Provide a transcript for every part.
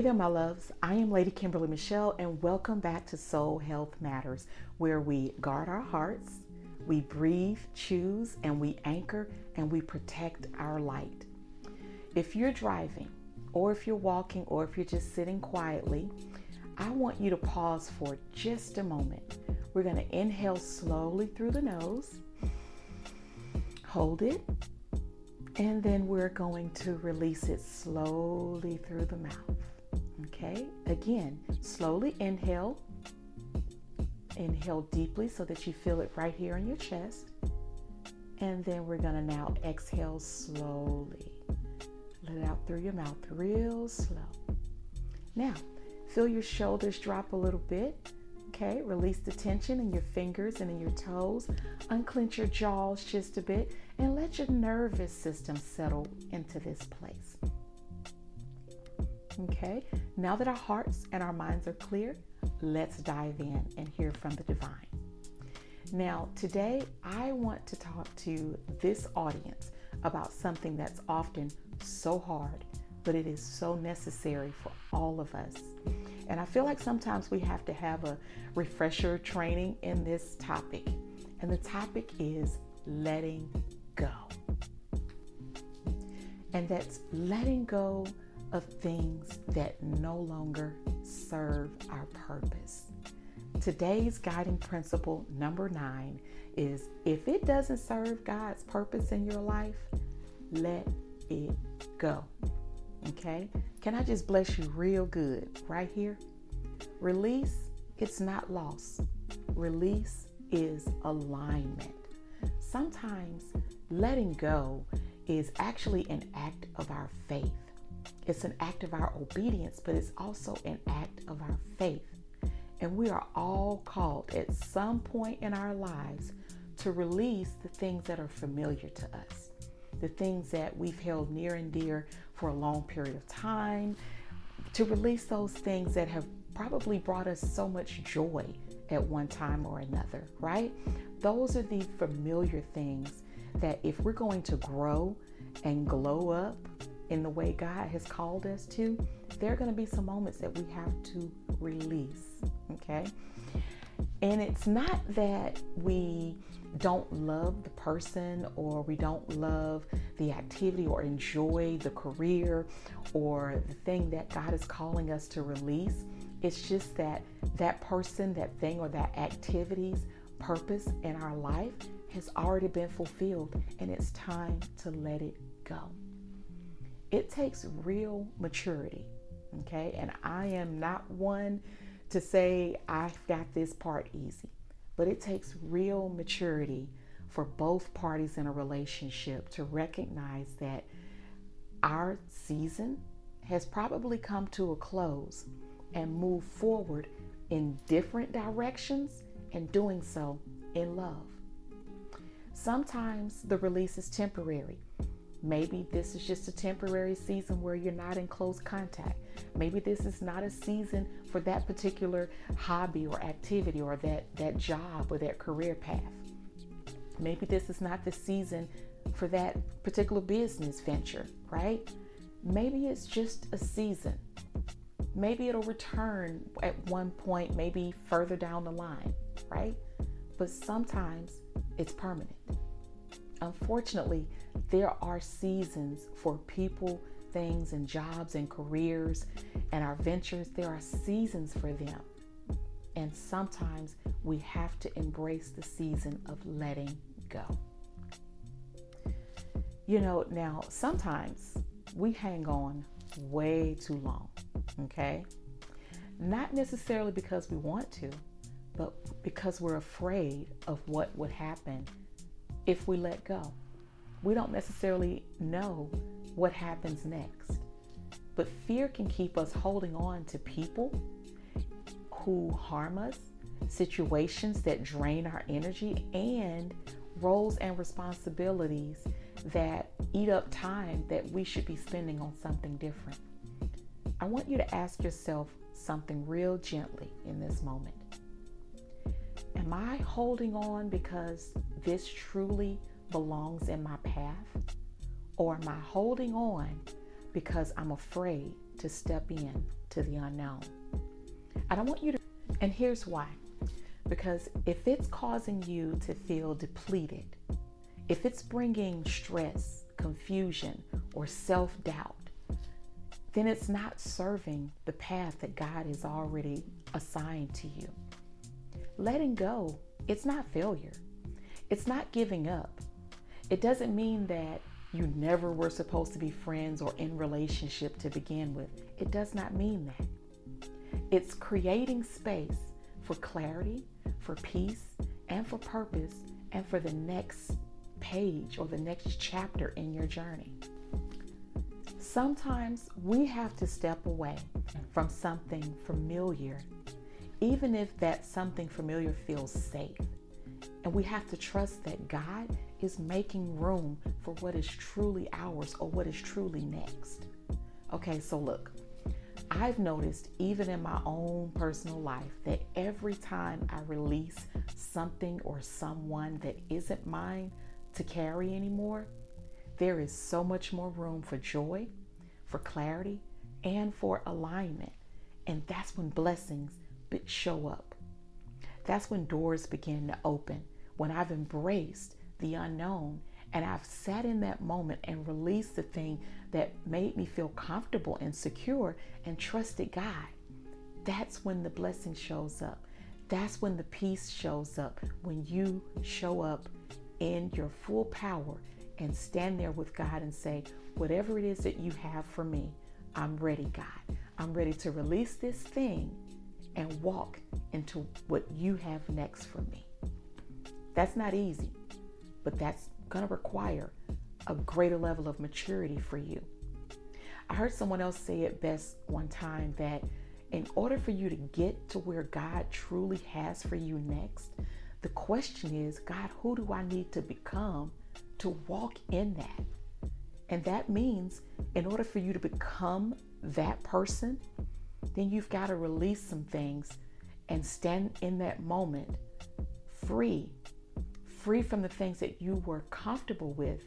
Hey there, my loves. I am Lady Kimberly Michelle, and welcome back to Soul Health Matters, where we guard our hearts, we breathe, choose, and we anchor, and we protect our light. If you're driving, or if you're walking, or if you're just sitting quietly, I want you to pause for just a moment. We're going to inhale slowly through the nose, hold it, and then we're going to release it slowly through the mouth. Okay, again, slowly inhale. Inhale deeply so that you feel it right here in your chest. And then we're going to now exhale slowly. Let it out through your mouth real slow. Now, feel your shoulders drop a little bit. Okay, release the tension in your fingers and in your toes. Unclench your jaws just a bit and let your nervous system settle into this place. Okay, now that our hearts and our minds are clear, let's dive in and hear from the divine. Now, today I want to talk to this audience about something that's often so hard, but it is so necessary for all of us. And I feel like sometimes we have to have a refresher training in this topic. And the topic is letting go. And that's letting go of things that no longer serve our purpose. Today's guiding principle number 9 is if it doesn't serve God's purpose in your life, let it go. Okay? Can I just bless you real good right here? Release, it's not loss. Release is alignment. Sometimes letting go is actually an act of our faith. It's an act of our obedience, but it's also an act of our faith. And we are all called at some point in our lives to release the things that are familiar to us, the things that we've held near and dear for a long period of time, to release those things that have probably brought us so much joy at one time or another, right? Those are the familiar things that if we're going to grow and glow up in the way God has called us to, there are going to be some moments that we have to release, okay? And it's not that we don't love the person or we don't love the activity or enjoy the career or the thing that God is calling us to release. It's just that that person, that thing, or that activity's purpose in our life has already been fulfilled, and it's time to let it go. It takes real maturity, okay? And I am not one to say I've got this part easy, but it takes real maturity for both parties in a relationship to recognize that our season has probably come to a close and move forward in different directions, and doing so in love. Sometimes the release is temporary. Maybe this is just a temporary season where you're not in close contact. Maybe this is not a season for that particular hobby or activity or that job or that career path. Maybe this is not the season for that particular business venture, right? Maybe it's just a season. Maybe it'll return at one point, maybe further down the line, right? But sometimes it's permanent. Unfortunately, there are seasons for people, things, and jobs and careers and our ventures. There are seasons for them. And sometimes we have to embrace the season of letting go. Now, sometimes we hang on way too long, okay? Not necessarily because we want to, but because we're afraid of what would happen if we let go. We don't necessarily know what happens next, but fear can keep us holding on to people who harm us, situations that drain our energy, and roles and responsibilities that eat up time that we should be spending on something different. I want you to ask yourself something real gently in this moment. Am I holding on because this truly belongs in my path? Or am I holding on because I'm afraid to step in to the unknown. I don't want you to, and here's why. Because if it's causing you to feel depleted, if it's bringing stress, confusion, or self-doubt, then it's not serving the path that God has already assigned to you. Letting go, it's not failure. It's not giving up. It doesn't mean that you never were supposed to be friends or in relationship to begin with. It does not mean that. It's creating space for clarity, for peace, and for purpose, and for the next page or the next chapter in your journey. Sometimes we have to step away from something familiar, even if that something familiar feels safe. And we have to trust that God is making room for what is truly ours or what is truly next. Okay, so look, I've noticed even in my own personal life that every time I release something or someone that isn't mine to carry anymore, there is so much more room for joy, for clarity, and for alignment. And that's when blessings show up. That's when doors begin to open, when I've embraced the unknown and I've sat in that moment and released the thing that made me feel comfortable and secure and trusted God. That's when the blessing shows up. That's when the peace shows up, when you show up in your full power and stand there with God and say, whatever it is that you have for me, I'm ready, God. I'm ready to release this thing and walk into what you have next for me. That's not easy, but that's going to require a greater level of maturity for you. I heard someone else say it best one time that in order for you to get to where God truly has for you next, the question is, God, who do I need to become to walk in that? And that means in order for you to become that person, then you've got to release some things and stand in that moment free from the things that you were comfortable with,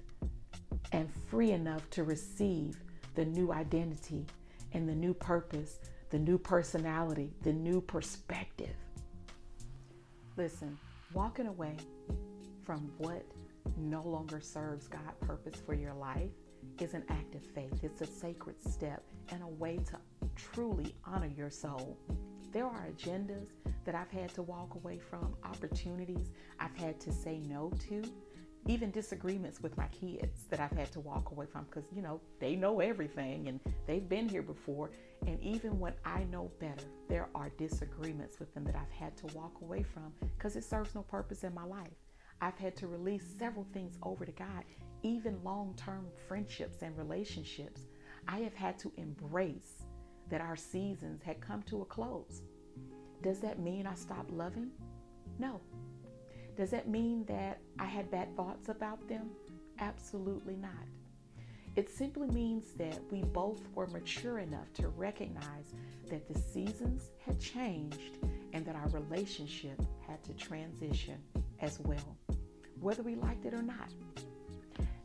and free enough to receive the new identity and the new purpose, the new personality, the new perspective. Listen, walking away from what no longer serves God's purpose for your life is an act of faith. It's a sacred step and a way to truly honor your soul. There are agendas that I've had to walk away from, opportunities I've had to say no to, even disagreements with my kids that I've had to walk away from because, they know everything and they've been here before. And even when I know better, there are disagreements with them that I've had to walk away from because it serves no purpose in my life. I've had to release several things over to God, even long-term friendships and relationships. I have had to embrace that our seasons had come to a close. Does that mean I stopped loving? No. Does that mean that I had bad thoughts about them? Absolutely not. It simply means that we both were mature enough to recognize that the seasons had changed and that our relationship had to transition as well, whether we liked it or not.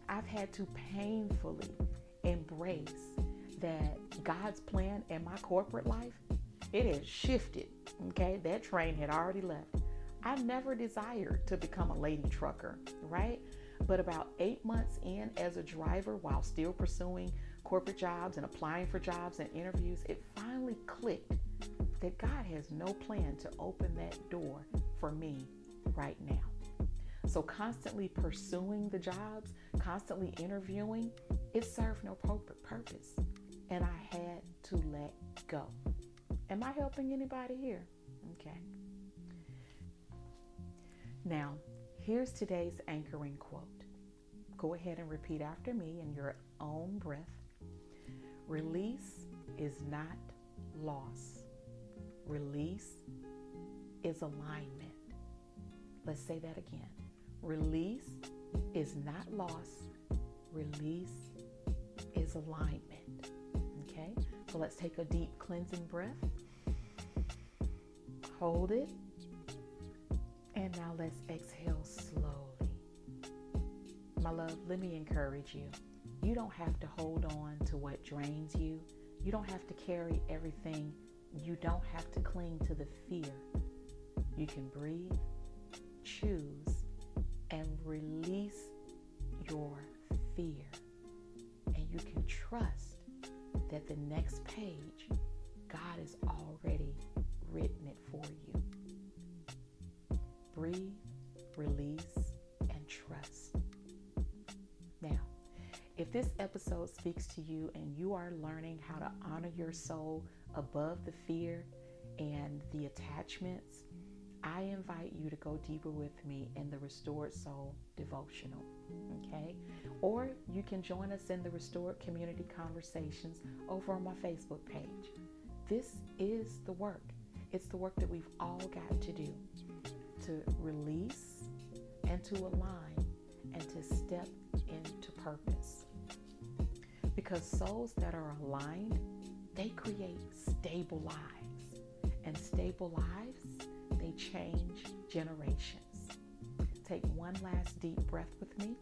I've had to painfully embrace that God's plan in my corporate life, it has shifted, okay? That train had already left. I never desired to become a lady trucker, right? But about 8 months in as a driver, while still pursuing corporate jobs and applying for jobs and interviews, it finally clicked that God has no plan to open that door for me right now. So constantly pursuing the jobs, constantly interviewing, it served no purpose. And I had to let go. Am I helping anybody here? Okay. Now, here's today's anchoring quote. Go ahead and repeat after me in your own breath. Release is not loss. Release is alignment. Let's say that again. Release is not loss. Release is alignment. Okay, so let's take a deep cleansing breath. Hold it. And now let's exhale slowly. My love, let me encourage you. You don't have to hold on to what drains you. You don't have to carry everything. You don't have to cling to the fear. You can breathe, choose, and release your fear. And you can trust that the next page, God has already written it for you. Breathe, release, and trust. Now, if this episode speaks to you and you are learning how to honor your soul above the fear and the attachments, I invite you to go deeper with me in the Restored Soul devotional, okay? Or you can join us in the Restored Community Conversations over on my Facebook page. This is the work. It's the work that we've all got to do to release and to align and to step into purpose. Because souls that are aligned, they create stable lives. And stable lives, they change generations. Take one last deep breath with me.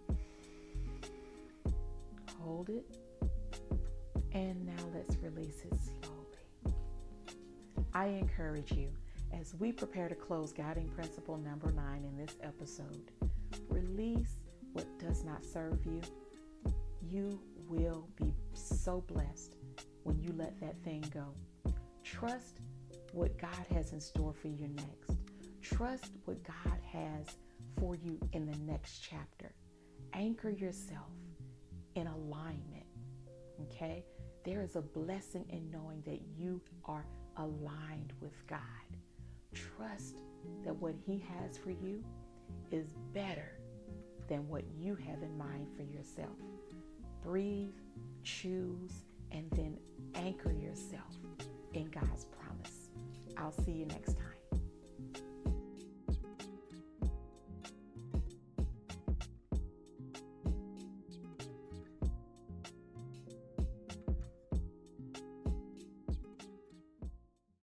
Hold it. And now let's release it slowly. I encourage you, as we prepare to close guiding principle number 9 in this episode, release what does not serve you. You will be so blessed when you let that thing go. Trust what God has in store for you next. Trust what God has for you in the next chapter. Anchor yourself in alignment, okay? There is a blessing in knowing that you are aligned with God. Trust that what He has for you is better than what you have in mind for yourself. Breathe, choose, and then anchor yourself in God's promise. I'll see you next time.